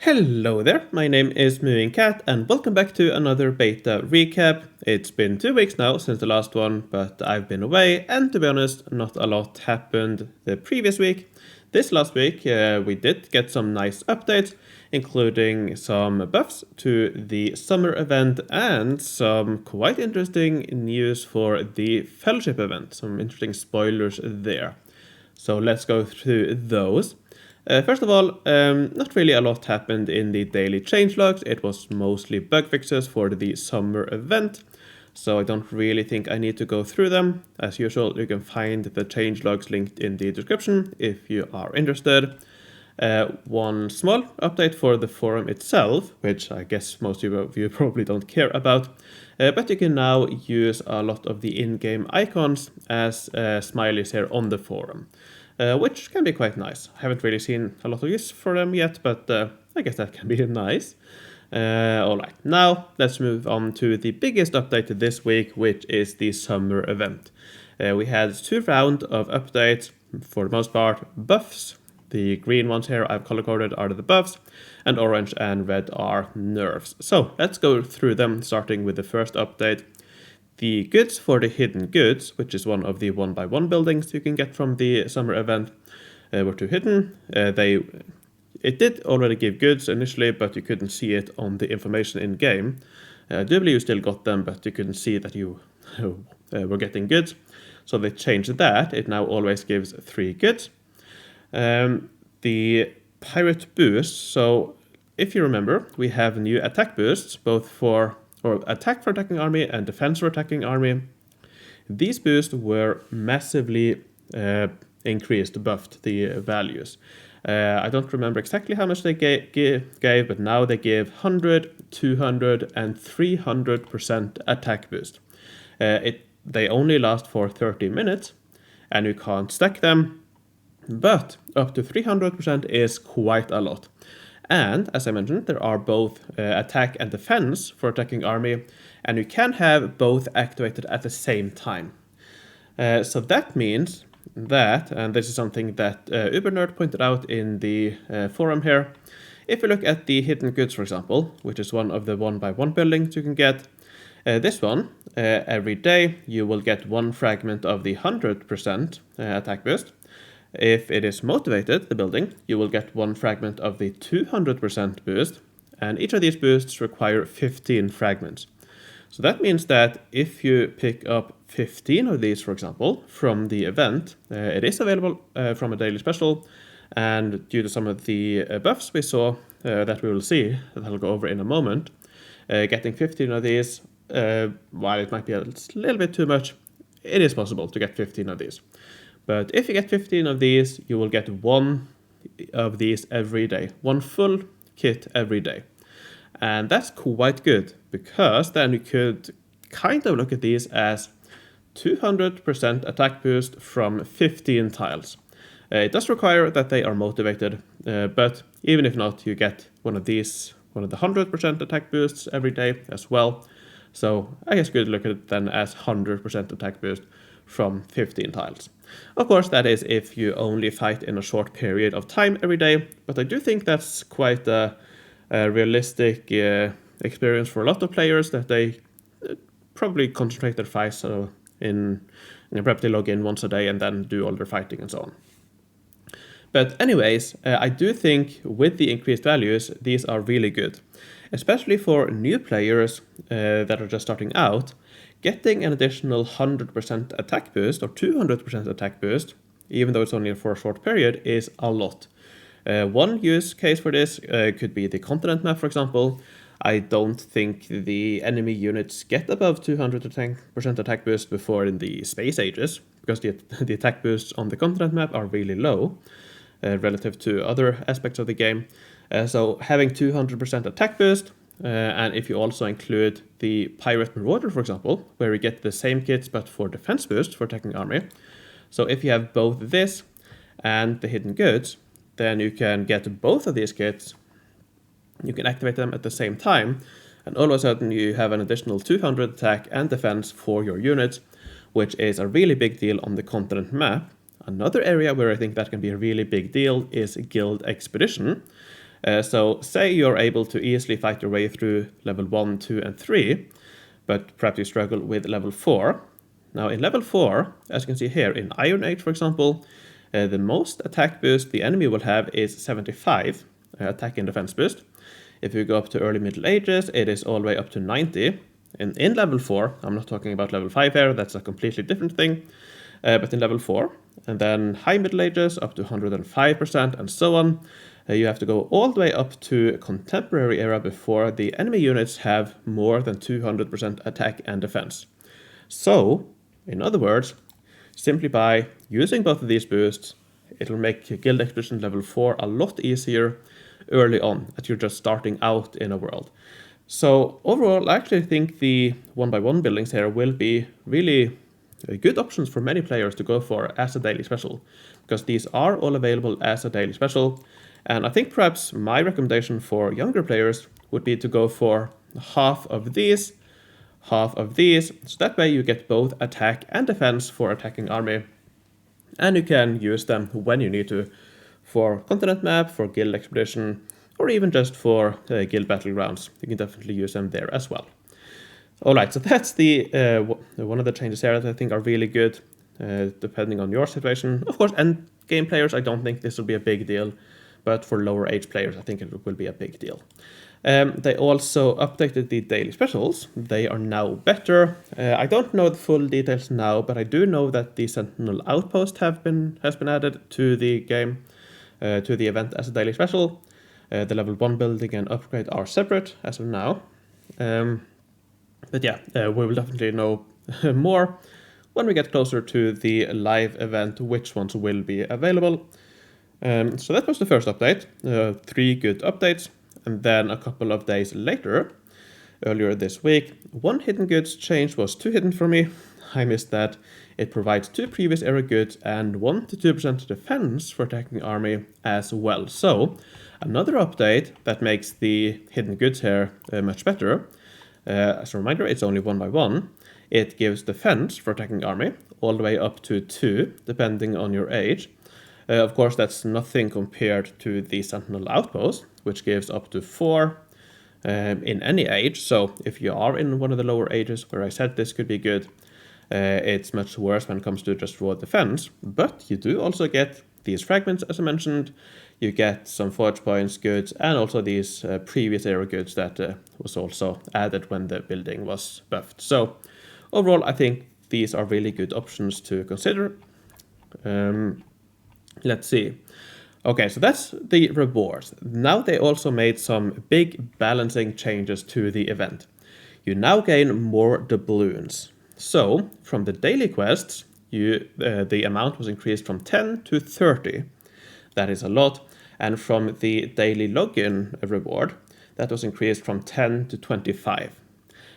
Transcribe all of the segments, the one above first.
Hello there, my name is MooingCat and welcome back to another beta recap. It's been 2 weeks now since the last one, but I've been away and to be honest, not a lot happened the previous week. This last week we did get some nice updates, including some buffs to the summer event and some quite interesting news for the fellowship event, some interesting spoilers there. So let's go through those. First of all, not really a lot happened in the daily changelogs. It was mostly bug fixes for the summer event, so I don't really think I need to go through them. As usual, you can find the changelogs linked in the description if you are interested. One small update for the forum itself, which I guess most of you probably don't care about, but you can now use a lot of the in-game icons as smileys here on the forum. Which can be quite nice. I haven't really seen a lot of use for them yet, but I guess that can be nice. Alright, now let's move on to the biggest update this week, which is the summer event. We had 2 rounds of updates, for the most part, buffs. The green ones here I've color-coded are the buffs, and orange and red are nerfs. So let's go through them, starting with the first update. The goods for the hidden goods, which is one of the 1x1 buildings you can get from the summer event, were 2 hidden. It did already give goods initially, but you couldn't see it on the information in game. I do believe you still got them, but you couldn't see that you were getting goods. So they changed that. It now always gives 3 goods. The pirate boost. So if you remember, we have new attack boosts, both for attack for attacking army and defense for attacking army. These boosts were massively increased, buffed the values. I don't remember exactly how much they gave, but now they give 100, 200, and 300% attack boost. They only last for 30 minutes, and you can't stack them, but up to 300% is quite a lot. And, as I mentioned, there are both attack and defense for attacking army, and you can have both activated at the same time. So that means that, and this is something that UberNerd pointed out in the forum here, if you look at the hidden goods, for example, which is one of the 1x1 buildings you can get, this one, every day you will get 1 fragment of the 100% attack boost. If it is motivated, the building, you will get 1 fragment of the 200% boost, and each of these boosts require 15 fragments. So that means that if you pick up 15 of these, for example, from the event, it is available from a daily special, and due to some of the buffs we saw that we will see, that I'll go over in a moment, getting 15 of these, while it might be a little bit too much, it is possible to get 15 of these. But if you get 15 of these, you will get 1 of these every day. 1 full kit every day. And that's quite good, because then you could kind of look at these as 200% attack boost from 15 tiles. It does require that they are motivated, but even if not, you get one of the 100% attack boosts every day as well. So I guess you could look at it then as 100% attack boost from 15 tiles. Of course, that is if you only fight in a short period of time every day, but I do think that's quite a realistic experience for a lot of players, that they probably concentrate their fights perhaps they log in once a day and then do all their fighting and so on. But anyways, I do think with the increased values, these are really good, especially for new players that are just starting out. Getting an additional 100% attack boost or 200% attack boost, even though it's only for a short period, is a lot. One use case for this could be the continent map, for example. I don't think the enemy units get above 200% attack boost before in the space ages, because the attack boosts on the continent map are really low relative to other aspects of the game. So having 200% attack boost, and if you also include the Pirate Marauder, for example, where you get the same kits but for defense boost for attacking army. So if you have both this and the hidden goods, then you can get both of these kits, you can activate them at the same time, and all of a sudden you have an additional 200 attack and defense for your units, which is a really big deal on the continent map. Another area where I think that can be a really big deal is Guild Expedition. So say you're able to easily fight your way through level 1, 2, and 3, but perhaps you struggle with level 4. Now in level 4, as you can see here, in Iron Age for example, the most attack boost the enemy will have is 75 attack and defense boost. If you go up to early Middle Ages, it is all the way up to 90. And in level 4, I'm not talking about level 5 here, that's a completely different thing. But in level 4, and then high Middle Ages up to 105% and so on, you have to go all the way up to contemporary era before the enemy units have more than 200% attack and defense. So, in other words, simply by using both of these boosts, it'll make Guild Expedition level 4 a lot easier early on, as you're just starting out in a world. So overall, I actually think the 1x1 buildings here will be really good options for many players to go for as a daily special, because these are all available as a daily special. And I think perhaps my recommendation for younger players would be to go for half of these, so that way you get both attack and defense for attacking army, and you can use them when you need to for continent map, for guild expedition, or even just for guild battlegrounds. You can definitely use them there as well. Alright, so that's the one of the changes here that I think are really good, depending on your situation. Of course, end game players, I don't think this will be a big deal, but for lower age players, I think it will be a big deal. They also updated the daily specials. They are now better. I don't know the full details now, but I do know that the Sentinel Outpost has been added to the game, to the event as a daily special. The level 1 building and upgrade are separate as of now. But yeah, we will definitely know more when we get closer to the live event, which ones will be available. So that was the first update, 3 good updates. And then a couple of days later, earlier this week, one hidden goods change was too hidden for me. I missed that. It provides 2 previous era goods and 1 to 2% defense for attacking army as well. So another update that makes the hidden goods here much better. As a reminder, it's only 1x1. It gives defense for attacking army all the way up to 2, depending on your age. Of course, that's nothing compared to the Sentinel Outpost, which gives up to 4 in any age. So if you are in one of the lower ages where I said this could be good, it's much worse when it comes to just raw defense. But you do also get these fragments, as I mentioned. You get some forge points goods and also these previous era goods that was also added when the building was buffed. So overall, I think these are really good options to consider. Let's see. Okay, so that's the rewards. Now they also made some big balancing changes to the event. You now gain more doubloons. So from the daily quests, the amount was increased from 10 to 30. That is a lot. And from the daily login reward, that was increased from 10 to 25.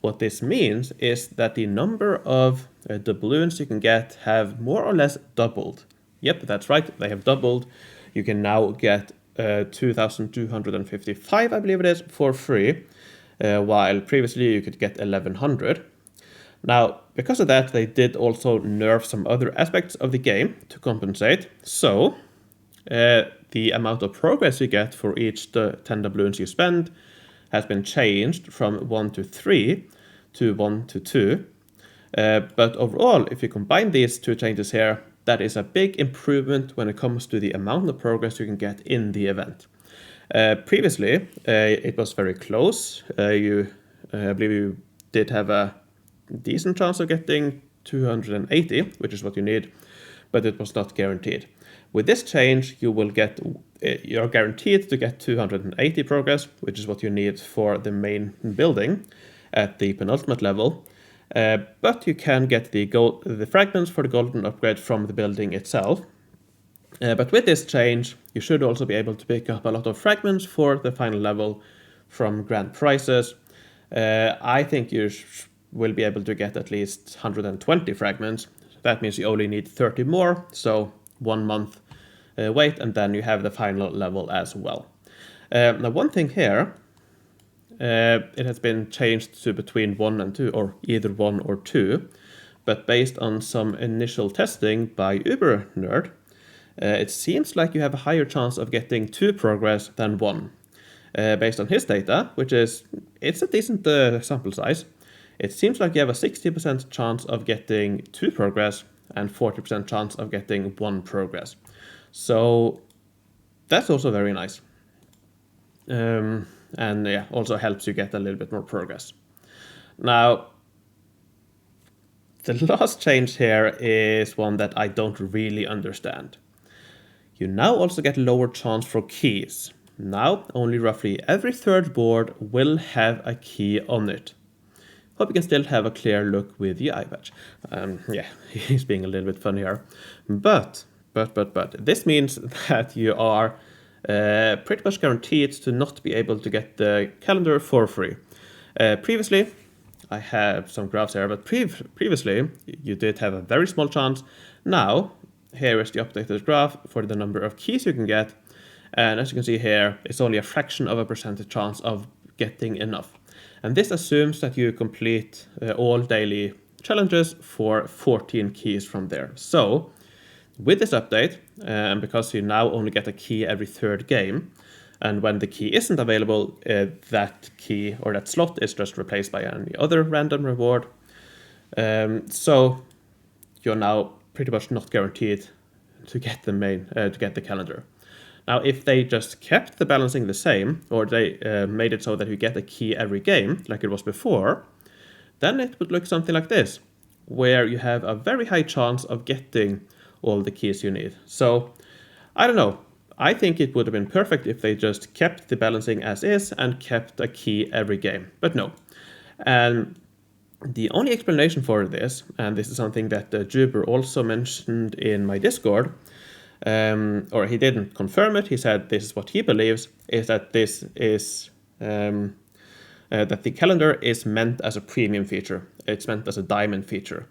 What this means is that the number of doubloons you can get have more or less doubled. Yep, that's right, they have doubled. You can now get 2,255, I believe it is, for free, while previously you could get 1,100. Now, because of that, they did also nerf some other aspects of the game to compensate. So, the amount of progress you get for each 10 doubloons you spend has been changed from 1 to 3 to 1 to 2. But overall, if you combine these 2 changes here, that is a big improvement when it comes to the amount of progress you can get in the event. Previously, it was very close. I believe you did have a decent chance of getting 280, which is what you need, but it was not guaranteed. With this change, you're guaranteed to get 280 progress, which is what you need for the main building at the penultimate level. But you can get the fragments for the golden upgrade from the building itself. But with this change, you should also be able to pick up a lot of fragments for the final level from grand prizes. I think you will be able to get at least 120 fragments. That means you only need 30 more, so 1 month wait, and then you have the final level as well. Now one thing here, it has been changed to between 1 and 2, or either 1 or 2, but based on some initial testing by UberNerd, it seems like you have a higher chance of getting 2 progress than 1. based on his data, it's a decent sample size. It seems like you have a 60% chance of getting 2 progress and 40% chance of getting 1 progress. So that's also very nice. And yeah, also helps you get a little bit more progress. Now, the last change here is one that I don't really understand. You now also get lower chance for keys. Now, only roughly every third board will have a key on it. Hope you can still have a clear look with the eye patch. Yeah, he's being a little bit funny here. But, this means that you are pretty much guaranteed to not be able to get the calendar for free. Previously, I have some graphs here, but previously you did have a very small chance. Now, here is the updated graph for the number of keys you can get. And as you can see here, it's only a fraction of a percentage chance of getting enough. And this assumes that you complete all daily challenges for 14 keys from there. So with this update, because you now only get a key every third game, and when the key isn't available, that key or that slot is just replaced by any other random reward. So you're now pretty much not guaranteed to get the calendar. Now, if they just kept the balancing the same, or they made it so that you get a key every game, like it was before, then it would look something like this, where you have a very high chance of getting all the keys you need. So, I don't know. I think it would have been perfect if they just kept the balancing as is and kept a key every game, but no. And the only explanation for this, and this is something that Juber also mentioned in my Discord, or he didn't confirm it, he said this is what he believes, is that this is that the calendar is meant as a premium feature. It's meant as a diamond feature,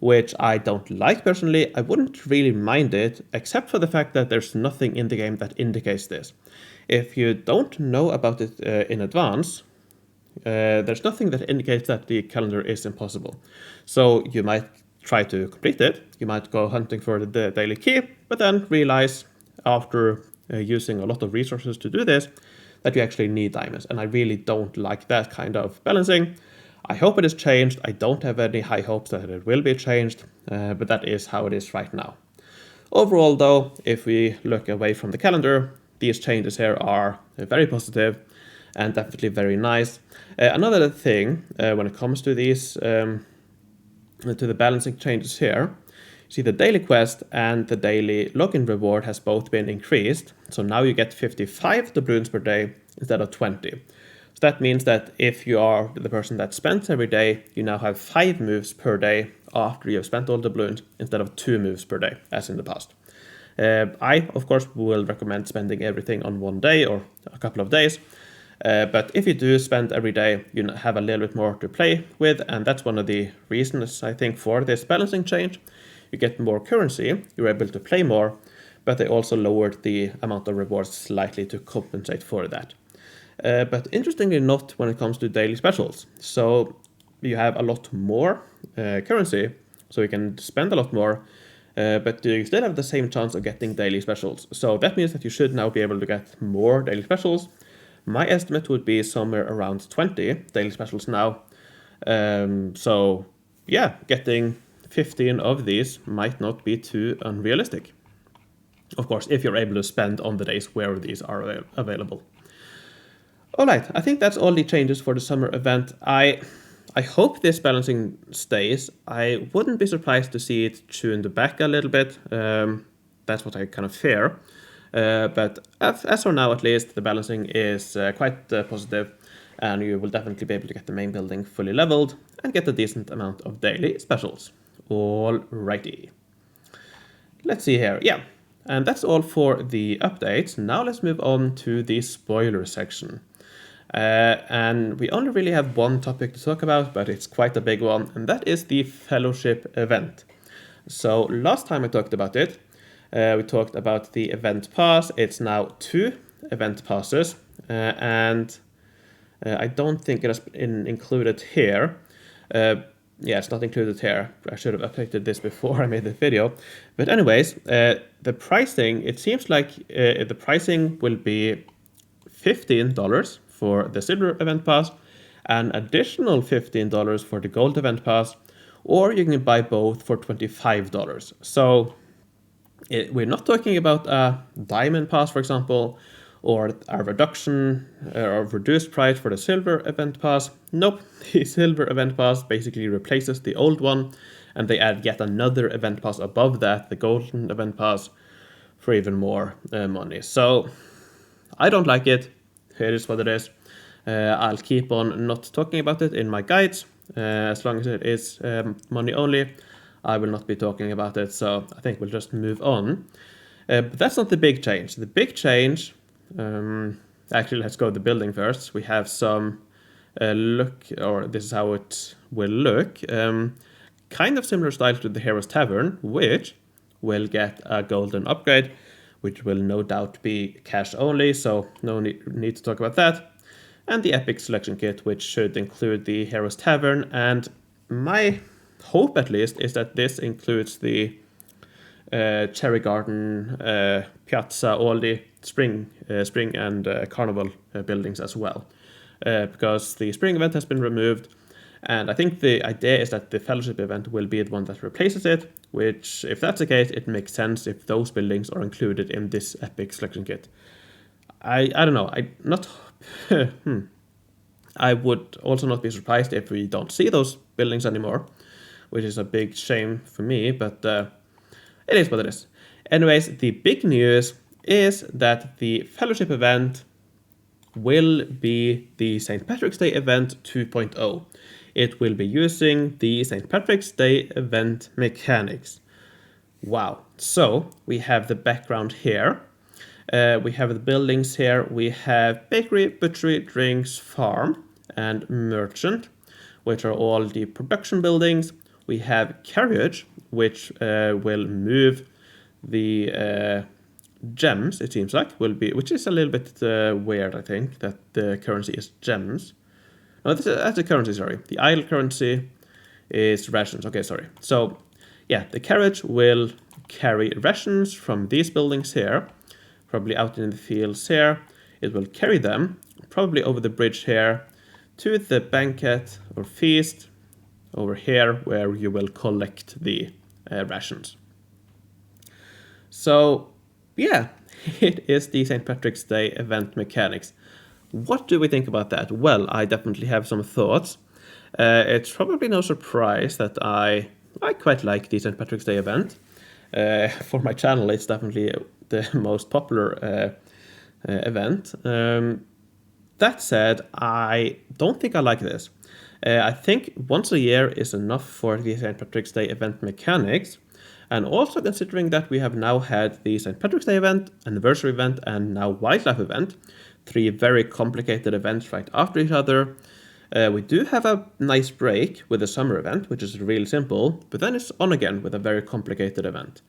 which I don't like personally. I wouldn't really mind it, except for the fact that there's nothing in the game that indicates this. If you don't know about it in advance, there's nothing that indicates that the calendar is impossible. So you might try to complete it, you might go hunting for the daily key, but then realize after using a lot of resources to do this, that you actually need diamonds. And I really don't like that kind of balancing. I hope it is changed. I don't have any high hopes that it will be changed, but that is how it is right now. Overall though, if we look away from the calendar, these changes here are very positive and definitely very nice. Another thing when it comes to these, to the balancing changes here, see the daily quest and the daily login reward has both been increased. So now you get 55 doubloons per day instead of 20. So that means that if you are the person that spends every day, you now have 5 moves per day after you have spent all the doubloons instead of 2 moves per day as in the past. I, of course, will recommend spending everything on one day or a couple of days. But if you do spend every day, you have a little bit more to play with, and that's one of the reasons, I think, for this balancing change. You get more currency, you're able to play more, but they also lowered the amount of rewards slightly to compensate for that. But interestingly not when it comes to daily specials. So you have a lot more currency, so you can spend a lot more, but you still have the same chance of getting daily specials. So that means that you should now be able to get more daily specials. My estimate would be somewhere around 20 daily specials now. So yeah, getting 15 of these might not be too unrealistic. Of course, if you're able to spend on the days where these are available. Alright, I think that's all the changes for the summer event. I hope this balancing stays. I wouldn't be surprised to see it tuned back a little bit. That's what I kind of fear. But as for now, at least, the balancing is quite positive, and you will definitely be able to get the main building fully leveled and get a decent amount of daily specials. Alrighty. Let's see here. Yeah, and that's all for the updates. Now let's move on to the spoiler section. And we only really have one topic to talk about, but it's quite a big one, and that is the fellowship event. So last time I talked about it, we talked about the event pass. It's now 2 event passes, and I don't think it has been included here. Yeah, it's not included here. I should have updated this before I made the video. But anyways, the pricing, it seems like the pricing will be $15 for the silver event pass, an additional $15 for the gold event pass, or you can buy both for $25. So we're not talking about a diamond pass, for example, or a reduction or reduced price for the silver event pass. Nope, the silver event pass basically replaces the old one, and they add yet another event pass above that, the golden event pass, for even more money. So I don't like it. It is what it is. I'll keep on not talking about it in my guides. As long as it is money only, I will not be talking about it. So I think we'll just move on. But that's not the big change. The big change, actually, let's go to the building first. We have some look, or this is how it will look. Kind of similar style to the Hero's Tavern, which will get a golden upgrade, which will no doubt be cash only, so no need to talk about that. And the Epic Selection Kit, which should include the Hero's Tavern, and my hope at least is that this includes the Cherry Garden, Piazza, all the spring and Carnival buildings as well. Because the spring event has been removed, and I think the idea is that the Fellowship event will be the one that replaces it, which, if that's the case, it makes sense if those buildings are included in this Epic Selection Kit. I don't know, I would also not be surprised if we don't see those buildings anymore, which is a big shame for me, but it is what it is. Anyways, the big news is that the Fellowship event will be the St. Patrick's Day event 2.0. It will be using the St. Patrick's Day event mechanics. Wow. So we have the background here. We have the buildings here. We have bakery, butchery, drinks, farm, and merchant, which are all the production buildings. We have carriage, which will move the gems, it seems like, which is a little bit weird, I think, that the currency is gems. No, that's the currency, sorry. The idle currency is rations. Okay, sorry. So, yeah, the carriage will carry rations from these buildings here, probably out in the fields here. It will carry them, probably over the bridge here, to the banquet or feast over here, where you will collect the rations. So, yeah, it is the St. Patrick's Day event mechanics. What do we think about that? Well, I definitely have some thoughts. It's probably no surprise that I quite like the St. Patrick's Day event. For my channel, it's definitely the most popular event. That said, I don't think I like this. I think once a year is enough for the St. Patrick's Day event mechanics. And also considering that we have now had the St. Patrick's Day event, anniversary event, and now wildlife event, 3 very complicated events right after each other. We do have a nice break with the summer event, which is really simple, but then it's on again with a very complicated event.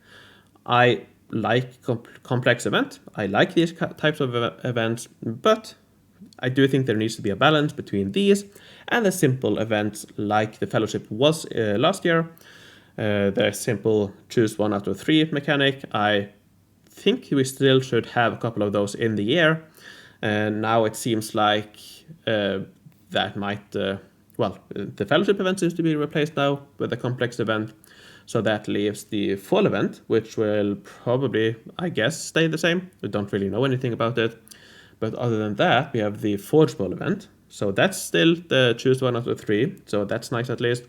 I like complex event. I like these types of events, but I do think there needs to be a balance between these and the simple events like the Fellowship was last year. The simple choose 1 out of 3 mechanic. I think we still should have a couple of those in the year. And now it seems like that might, the Fellowship event seems to be replaced now with a complex event. So that leaves the fall event, which will probably, I guess, stay the same. We don't really know anything about it. But other than that, we have the Forge Bowl event. So that's still the choose 1 out of 3. So that's nice at least.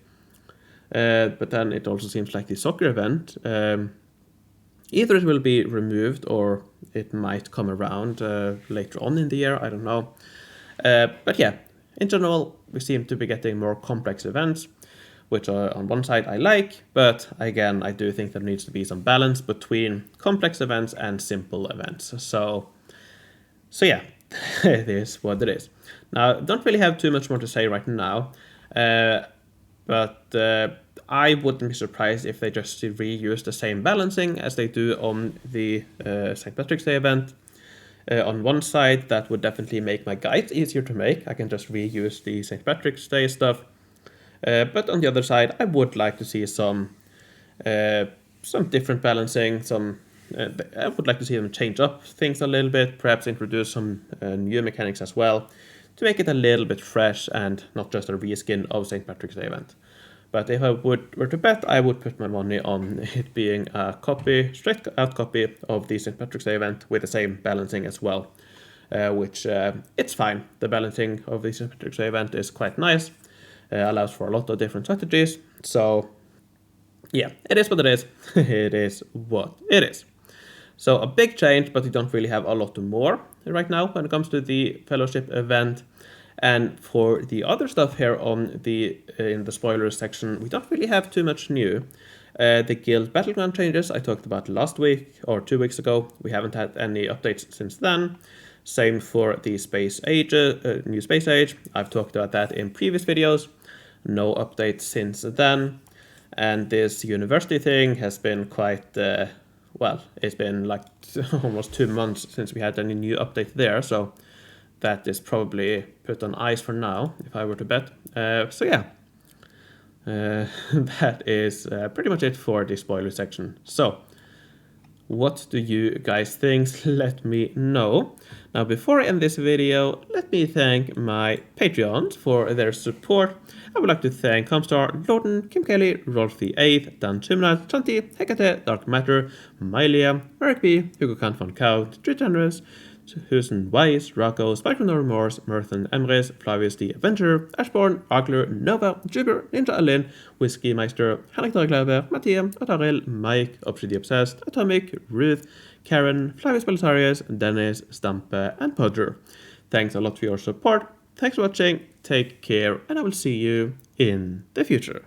But then it also seems like the soccer event, either it will be removed or it might come around later on in the year, I don't know. But yeah, in general, we seem to be getting more complex events, which are on one side I like, but again, I do think there needs to be some balance between complex events and simple events. So yeah, it is what it is. Now, don't really have too much more to say right now, but I wouldn't be surprised if they just reuse the same balancing as they do on the St. Patrick's Day event. On one side, that would definitely make my guides easier to make. I can just reuse the St. Patrick's Day stuff. But on the other side, I would like to see some different balancing, some I would like to see them change up things a little bit, perhaps introduce some new mechanics as well, to make it a little bit fresh and not just a reskin of St. Patrick's Day event. But if I were to bet, I would put my money on it being a copy, straight out copy of the St. Patrick's Day event with the same balancing as well, which it's fine. The balancing of the St. Patrick's Day event is quite nice, allows for a lot of different strategies. So yeah, it is what it is. It is what it is. So a big change, but we don't really have a lot more right now when it comes to the Fellowship event. And for the other stuff here on the in the spoilers section, we don't really have too much new. The guild battleground changes I talked about last week or 2 weeks ago. We haven't had any updates since then. Same for the space age, new space age. I've talked about that in previous videos. No updates since then. And this university thing has been quite, well, it's been like almost 2 months since we had any new update there. So that is probably put on ice for now, if I were to bet. So yeah, that is pretty much it for the spoiler section. So what do you guys think? Let me know. Now, before I end this video, let me thank my Patreons for their support. I would like to thank Comstar, Lorden, Kim Kelly, Rolf the 8th, Dan Tumnat, Chanti, Hekate, Dark Matter, Mylia, Eric B, Hugo Kant von Kaut, Drew Generous, Husen Weiss, Rocco, Spike No Remorse, Merthen Emres, Flavius the Avenger, Ashborn, Agler, Nova, Jubber, Ninja Alin, Whiskey Meister, Henrik Dorglauber, Mattia, Otarel, Mike, Obsidy Obsessed, Atomic, Ruth, Karen, Flavius Belisarius, Dennis, Stampe, and Podger. Thanks a lot for your support. Thanks for watching, take care, and I will see you in the future.